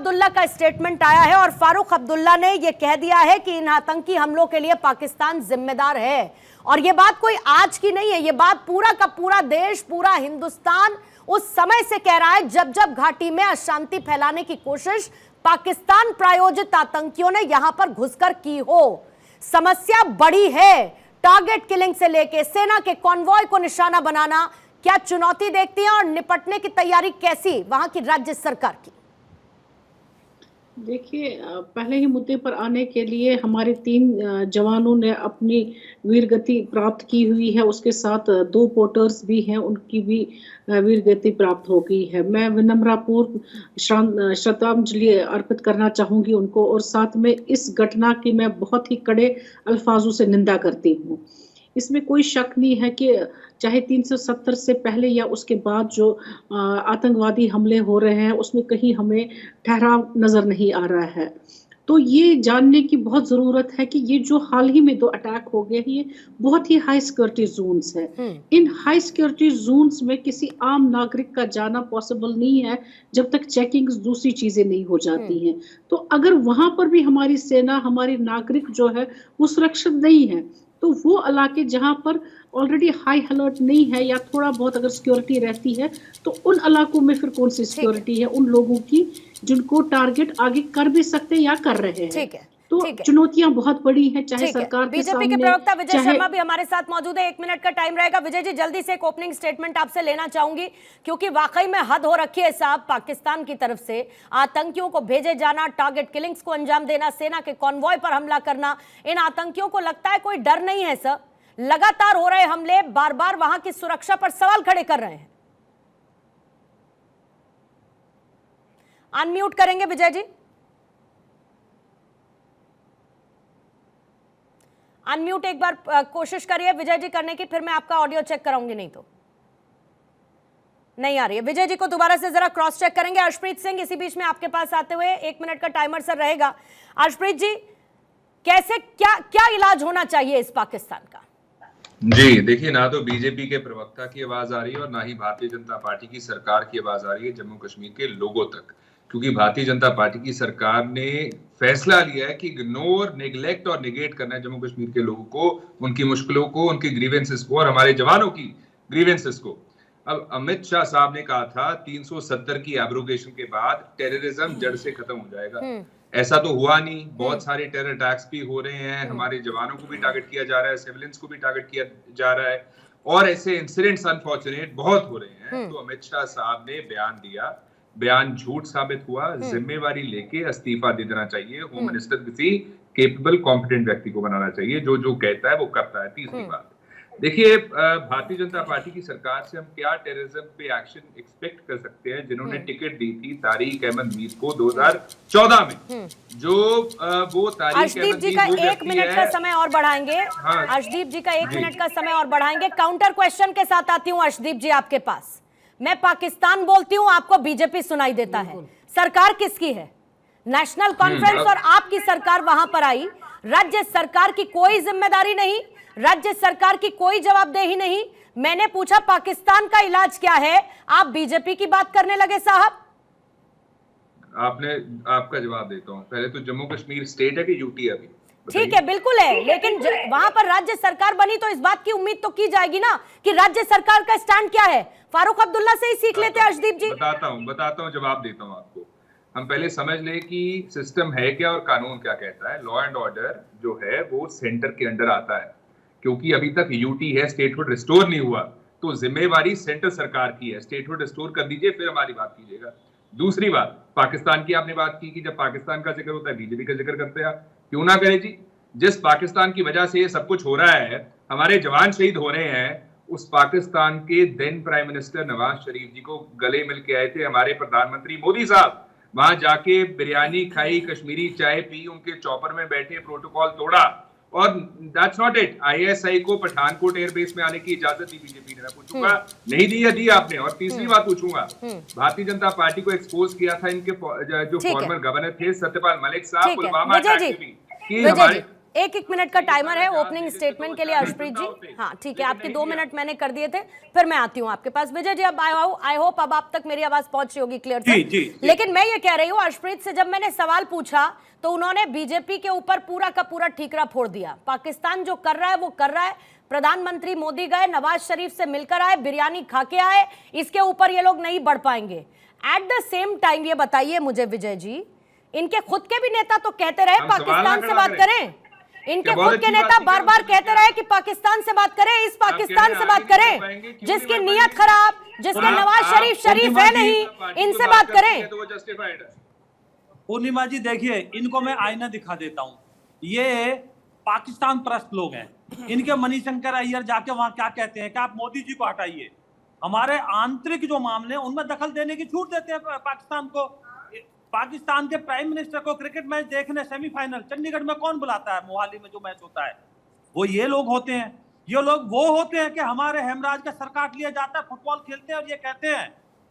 अब्दुल्ला का स्टेटमेंट आया है और फारूक अब्दुल्ला ने यह कह दिया है कि इन आतंकी हमलों के लिए पाकिस्तान जिम्मेदार है। और यह बात कोई आज की नहीं है, यह बात पूरा का पूरा देश, पूरा हिंदुस्तान उस समय से कह रहा है जब जब घाटी में अशांति फैलाने की कोशिश पाकिस्तान प्रायोजित आतंकियों ने यहां पर घुसकर की हो। समस्या बड़ी है, टारगेट किलिंग से लेके सेना के कॉन्वॉय को निशाना बनाना, क्या चुनौती देखती हैं और निपटने की तैयारी कैसी वहां की राज्य सरकार की? देखिए, पहले ही मुद्दे पर आने के लिए हमारे 3 जवानों ने अपनी वीरगति प्राप्त की हुई है। उसके साथ 2 पोर्टर्स भी हैं, उनकी भी वीरगति प्राप्त हो गई है। मैं विनम्रपूर्वक श्रद्धांजलि अर्पित करना चाहूँगी उनको, और साथ में इस घटना की मैं बहुत ही कड़े अल्फाजों से निंदा करती हूँ। इसमें कोई शक नहीं है कि चाहे 370 से पहले या उसके बाद जो आतंकवादी हमले हो रहे हैं, उसमें कहीं हमें ठहराव नज़र नहीं आ रहा है। तो ये जानने की बहुत ज़रूरत है कि ये जो हाल ही में 2 अटैक हो गए हैं, ये बहुत ही हाई सिक्योरिटी जोन्स है। इन हाई सिक्योरिटी जोन्स में किसी आम नागरिक का जाना पॉसिबल नहीं है जब तक चेकिंग दूसरी चीज़ें नहीं हो जाती हैं। तो अगर वहाँ पर भी हमारी सेना, हमारे नागरिक जो है वो सुरक्षित नहीं है, तो वो इलाके जहां पर ऑलरेडी हाई अलर्ट नहीं है या थोड़ा बहुत अगर सिक्योरिटी रहती है, तो उन इलाकों में फिर कौन सी सिक्योरिटी है उन लोगों की जिनको टारगेट आगे कर भी सकते हैं या कर रहे हैं। ठीक है, तो चुनौतियां बहुत बड़ी हैं, चाहे सरकार के बीजेपी के प्रवक्ता विजय शर्मा भी हमारे साथ मौजूद है। 1 मिनट का टाइम रहेगा। विजय जी, जल्दी से एक ओपनिंग स्टेटमेंट आपसे लेना चाहूंगी, क्योंकि वाकई में हद हो रखी है साहब पाकिस्तान की तरफ से। आतंकियों को भेजे जाना, टारगेट किलिंग्स को अंजाम देना, सेना के कॉन्वॉय पर हमला करना, इन आतंकियों को लगता है कोई डर नहीं है सर। लगातार हो रहे हमले बार बार वहां की सुरक्षा पर सवाल खड़े कर रहे हैं। अनम्यूट करेंगे विजय जी, अनम्यूट एक बार कोशिश करिए विजय जी करने की, फिर मैं आपका ऑडियो चेक कराऊंगी, नहीं तो नहीं आ रही है। विजय जी को दोबारा से जरा क्रॉस चेक करेंगे। अर्शप्रीत सिंह, इसी बीच में आपके पास आते हुए 1 मिनट का टाइमर सर रहेगा। अर्शप्रीत जी, कैसे क्या इलाज होना चाहिए इस पाकिस्तान का? जी देखिए, ना तो बीजेपी के प्रवक्ता की आवाज आ रही है और ना ही भारतीय जनता पार्टी की सरकार की आवाज आ रही है जम्मू कश्मीर के लोगों तक, क्योंकि भारतीय जनता पार्टी की सरकार ने फैसला लिया है कि इग्नोर, नेग्लेक्ट और निगेट करना है जम्मू कश्मीर के लोगों को, उनकी मुश्किलों को, उनकी ग्रीवेंसेस को और हमारे जवानों की ग्रीवेंसेस को। अब अमित शाह साहब ने कहा था 370 की एब्रोगेशन के बाद टेररिज्म जड़ से खत्म हो जाएगा। ऐसा तो हुआ नहीं, बहुत सारे टेरर अटैक्स भी हो रहे हैं, हमारे जवानों को भी टारगेट किया जा रहा है, सिविलियंस को भी टारगेट किया जा रहा है, और ऐसे इंसिडेंट्स अनफॉर्चुनेट बहुत हो रहे हैं। तो अमित शाह साहब ने बयान दिया, बयान झूठ साबित हुआ, जिम्मेवारी लेके इस्तीफा दे देना चाहिए। होम मिनिस्टर किसी केपेबल कॉम्पिटेंट व्यक्ति को बनाना चाहिए जो जो कहता है वो करता है। तीसरी बात, देखिए, भारतीय जनता पार्टी की सरकार से हम क्या टेररिज्म पे एक्शन एक्सपेक्ट कर सकते हैं, जिन्होंने टिकट दी थी तारिक अहमद मीर को 2014 में, जो वो तारिक अर्शदीप जी का 1 मिनट का समय और बढ़ाएंगे। अर्शदीप जी का 1 मिनट का समय और बढ़ाएंगे। काउंटर क्वेश्चन के साथ आती हूँ अर्शदीप जी आपके पास। मैं पाकिस्तान बोलती हूँ, आपको बीजेपी सुनाई देता है। सरकार किसकी है? नेशनल कॉन्फ्रेंस और आपकी सरकार वहां पर आई, राज्य सरकार की कोई जिम्मेदारी नहीं, राज्य सरकार की कोई जवाबदेही नहीं। मैंने पूछा पाकिस्तान का इलाज क्या है, आप बीजेपी की बात करने लगे साहब। आपका जवाब देता हूं। पहले तो जम्मू कश्मीर स्टेट है कि यूटी अभी? ठीक है, बिल्कुल है, लेकिन वहां पर राज्य सरकार बनी तो इस बात की उम्मीद तो की जाएगी ना कि राज्य सरकार का स्टैंड क्या है। फारूक अब्दुल्ला से ही सीख लेते हैं अर्शदीप जी। बताता हूं, जवाब देता हूं आपको। हम पहले समझ लें कि सिस्टम है क्या और कानून क्या कहता है। लॉ एंड ऑर्डर जो है वो सेंटर के अंडर आता है, क्योंकि अभी तक यूटी है, स्टेटहुड रिस्टोर नहीं हुआ, तो जिम्मेवारी सेंटर सरकार की है। स्टेटहुड रिस्टोर कर दीजिए, फिर हमारी बात कीजिएगा। दूसरी बात, पाकिस्तान की आपने बात की कि जब पाकिस्तान का जिक्र होता है बीजेपी का जिक्र करते हैं। क्यों ना करें जी, जिस पाकिस्तान की वजह से ये सब कुछ हो रहा है, हमारे जवान शहीद हो रहे हैं, उस पाकिस्तान के then prime minister Nawaz Sharif जी को गले मिल के आए थे हमारे प्रधानमंत्री मोदी साहब। वहां जाके बिरयानी खाई, कश्मीरी चाय पी, उनके चॉपर में बैठे, प्रोटोकॉल तोड़ा, और दैट्स नॉट इट। आईएसआई को पठानकोट एयरबेस में आने की इजाजत दी बीजेपी ने। मैं पूछूंगा, नहीं दी या दी आपने? और तीसरी बात पूछूंगा, भारतीय जनता पार्टी को एक्सपोज किया था इनके जो फॉर्मर गवर्नर थे सत्यपाल मलिक साहब, पुलवामा अटैक में भी, कि हमारे एक मिनट का टाइमर है ओपनिंग स्टेटमेंट के लिए अर्शप्रीत जी। हाँ ठीक है, आपके 2 मिनट मैंने कर दिए थे, फिर मैं आती हूँ आपके पास। विजय जी अब आई होप अब आप तक मेरी आवाज पहुंच रही होगी क्लियर से। लेकिन मैं ये कह रही हूँ अर्शप्रीत से, जब मैंने सवाल पूछा तो उन्होंने बीजेपी के ऊपर पूरा का पूरा ठीकरा फोड़ दिया। पाकिस्तान जो कर रहा है वो कर रहा है। प्रधानमंत्री मोदी गए, नवाज शरीफ से मिलकर आए, बिरयानी खा के आए, इसके ऊपर ये लोग नहीं बढ़ पाएंगे। एट द सेम टाइम ये बताइए मुझे विजय जी, इनके खुद के भी नेता तो कहते रहे पाकिस्तान से बात करें, इनके खुद के नेता बार बार कहते रहे कि पाकिस्तान से बात करें, इस पाकिस्तान से बात करें जिसकी नीयत खराब, जिसके नवाज शरीफ है नहीं, इनसे बात करें। पूर्णिमा जी देखिए, इनको मैं आईना दिखा देता हूँ। ये पाकिस्तान परस्त लोग हैं। इनके मणिशंकर अय्यर जाके वहां क्या कहते हैं कि आप मोदी जी को हटाइए, हमारे आंतरिक जो मामले हैं उनमें दखल देने की छूट देते हैं पाकिस्तान को। पाकिस्तान के प्राइम मिनिस्टर को क्रिकेट मैच देखने सेमीफाइनल चंडीगढ़ में कौन बुलाता है? मोहाली में जो मैच होता है वो ये लोग होते हैं। ये लोग वो होते हैं कि हमारे हेमराज का सर काट लिया जाता है, फुटबॉल खेलते हैं और ये कहते हैं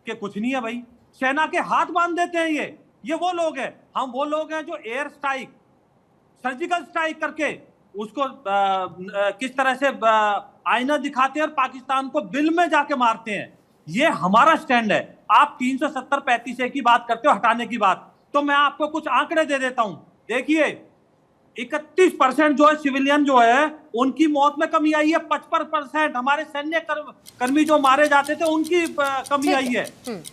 कि कुछ नहीं है भाई, सेना के हाथ बांध देते हैं। ये वो लोग हैं। हम वो लोग हैं जो एयर स्ट्राइक, सर्जिकल स्ट्राइक करके उसको किस तरह से आईना दिखाते हैं और पाकिस्तान को दिल में जाके मारते हैं। ये हमारा स्टैंड है। आप 370-35 की बात करते हो हटाने की बात, तो मैं आपको कुछ आंकड़े दे देता हूं। देखिए 31% जो है सिविलियन जो है उनकी मौत में कमी आई है। 55% हमारे सैन्य कर्मी जो मारे जाते थे उनकी कमी आई है।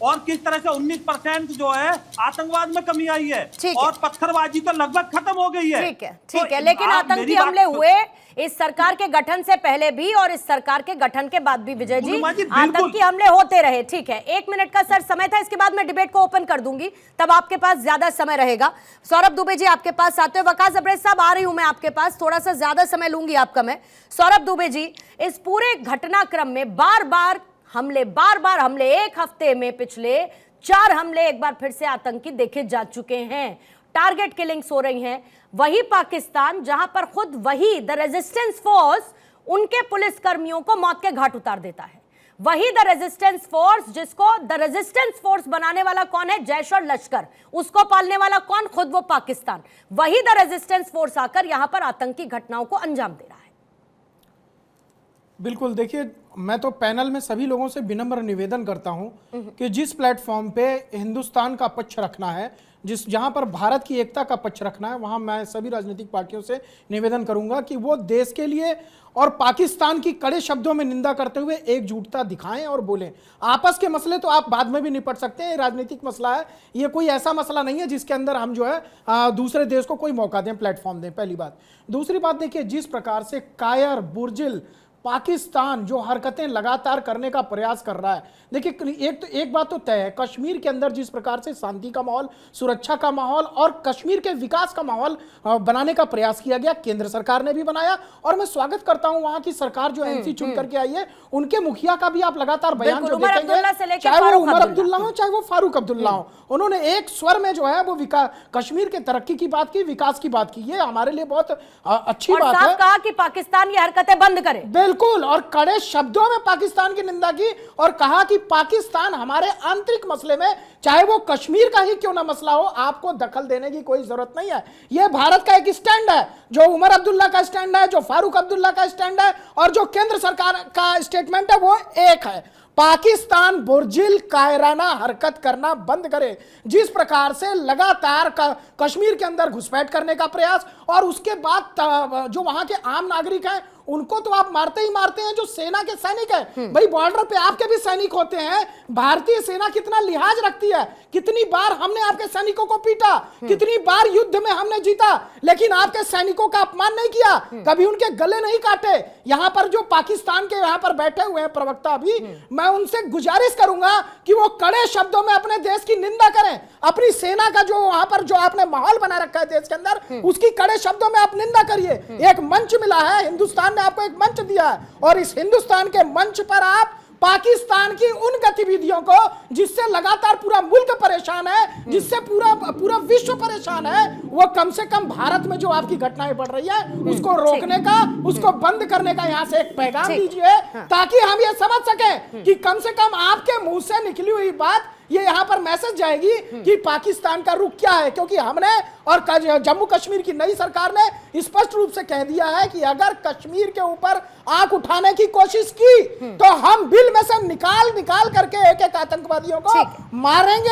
और किस तरह से 19% जो है आतंकवाद में कमी आई है और पत्थरबाजी तो लगभग खत्म हो गई है। ठीक है, लेकिन आतंकी हमले हुए इस सरकार के गठन से पहले भी और इस सरकार के गठन के बाद भी विजय जी आतंकी हमले होते रहे। ठीक है, 1 मिनट का सर समय था, इसके बाद मैं डिबेट को ओपन कर दूंगी, तब आपके पास ज्यादा समय रहेगा। सौरभ दुबे जी आपके पास आते हुए, वकास अब्रेज साहब आ रही हूं मैं आपके पास, थोड़ा सा ज्यादा समय लूंगी आपका मैं। सौरभ दुबे जी, इस पूरे घटनाक्रम में बार बार हमले, एक हफ्ते में पिछले 4 हमले एक बार फिर से आतंकी देखे जा चुके हैं। टारगेट किलिंग्स हो रही हैं। वही पाकिस्तान जहां पर खुद वही द रेजिस्टेंस फोर्स उनके पुलिस कर्मियों को मौत के घाट उतार देता है। वही द रेजिस्टेंस फोर्स, जिसको द रेजिस्टेंस फोर्स बनाने वाला कौन है? जैश और लश्कर। उसको पालने वाला कौन? खुद वो पाकिस्तान। वही द रेजिस्टेंस फोर्स आकर यहां पर आतंकी घटनाओं को अंजाम दे रहा है। बिल्कुल, देखिए मैं तो पैनल में सभी लोगों से विनम्र निवेदन करता हूं कि जिस प्लेटफॉर्म पे हिंदुस्तान का पक्ष रखना है, जहां पर भारत की एकता का पक्ष रखना है, वहां मैं सभी राजनीतिक पार्टियों से निवेदन करूंगा कि वो देश के लिए और पाकिस्तान की कड़े शब्दों में निंदा करते हुए एकजुटता दिखाएं और बोलें। आपस के मसले तो आप बाद में भी निपट सकते हैं, ये राजनीतिक मसला है, ये कोई ऐसा मसला नहीं है जिसके अंदर हम जो है दूसरे देश को कोई मौका दें, प्लेटफॉर्म दें, पहली बात। दूसरी बात, देखिए जिस प्रकार से कायर बुर्जिल पाकिस्तान जो हरकतें लगातार करने का प्रयास कर रहा है, देखिए एक बात तो तय है, कश्मीर के अंदर जिस प्रकार से शांति का माहौल, सुरक्षा का माहौल और कश्मीर के विकास का माहौल बनाने का प्रयास किया गया, केंद्र सरकार ने भी बनाया। और मैं स्वागत करता हूं वहां की सरकार जो एनसी चुन करके आई है, उनके मुखिया का भी आप लगातार बयान जो देखेंगे, चाहे वो उमर अब्दुल्ला हो चाहे वो फारूक अब्दुल्ला हो, उन्होंने एक स्वर में जो है वो कश्मीर के तरक्की की बात की, विकास की बात की। ये हमारे लिए बहुत अच्छी बात है। कहा कि पाकिस्तान ये हरकतें बंद करे, बिल्कुल, और कड़े शब्दों में पाकिस्तान की निंदा की और कहा कि पाकिस्तान हमारे आंतरिक मसले में, चाहे वो कश्मीर का ही क्यों ना मसला हो, आपको दखल देने की कोई जरूरत नहीं है। यह भारत का एक स्टैंड है, जो उमर अब्दुल्ला का स्टैंड है, जो फारूक अब्दुल्ला का स्टैंड है और जो केंद्र सरकार का स्टेटमेंट है, वो एक है। पाकिस्तान बुर्जिल कायराना हरकत करना बंद करे। जिस प्रकार से लगातार कश्मीर के अंदर घुसपैठ करने का प्रयास, और उसके बाद जो वहां के आम नागरिक हैं उनको तो आप मारते ही मारते हैं, जो सेना के सैनिक हैं, भाई बॉर्डर पे आपके भी सैनिक होते हैं। भारतीय सेना कितना लिहाज रखती है, कितनी बार हमने आपके सैनिकों को पीटा, कितनी बार युद्ध में हमने जीता, लेकिन आपके सैनिकों का अपमान नहीं किया, कभी उनके गले नहीं काटे। यहां पर जो पाकिस्तान के यहां पर बैठे हुए हैं प्रवक्ता भी, मैं उनसे गुजारिश करूंगा कि वो कड़े शब्दों में अपने देश की निंदा करें। अपनी सेना का जो वहां पर जो आपने माहौल बना रखा है देश के अंदर, उसकी कड़े शब्दों में आप निंदा करिए। एक मंच मिला है, हिंदुस्तान ने आपको एक मंच दिया है, और इस हिंदुस्तान के मंच पर आप पाकिस्तान की उन गतिविधियों को, जिससे लगातार पूरा मुल्क परेशान है, जिससे पूरा विश्व परेशान है, वो कम से कम भारत में जो आपकी घटनाएं बढ़ रही है उसको रोकने का, उसको बंद करने का यहां से एक पैगाम दीजिए, ताकि हम ये समझ सकें कि कम से कम आपके मुंह से निकली हुई बात ये यहाँ पर मैसेज जाएगी कि पाकिस्तान का रुख क्या है, क्योंकि हमने और जम्मू कश्मीर की नई सरकार ने स्पष्ट रूप से कह दिया है कि अगर कश्मीर के ऊपर आंख उठाने की कोशिश की तो हम बिल में से निकाल करके एक एक आतंकवादियों को मारेंगे।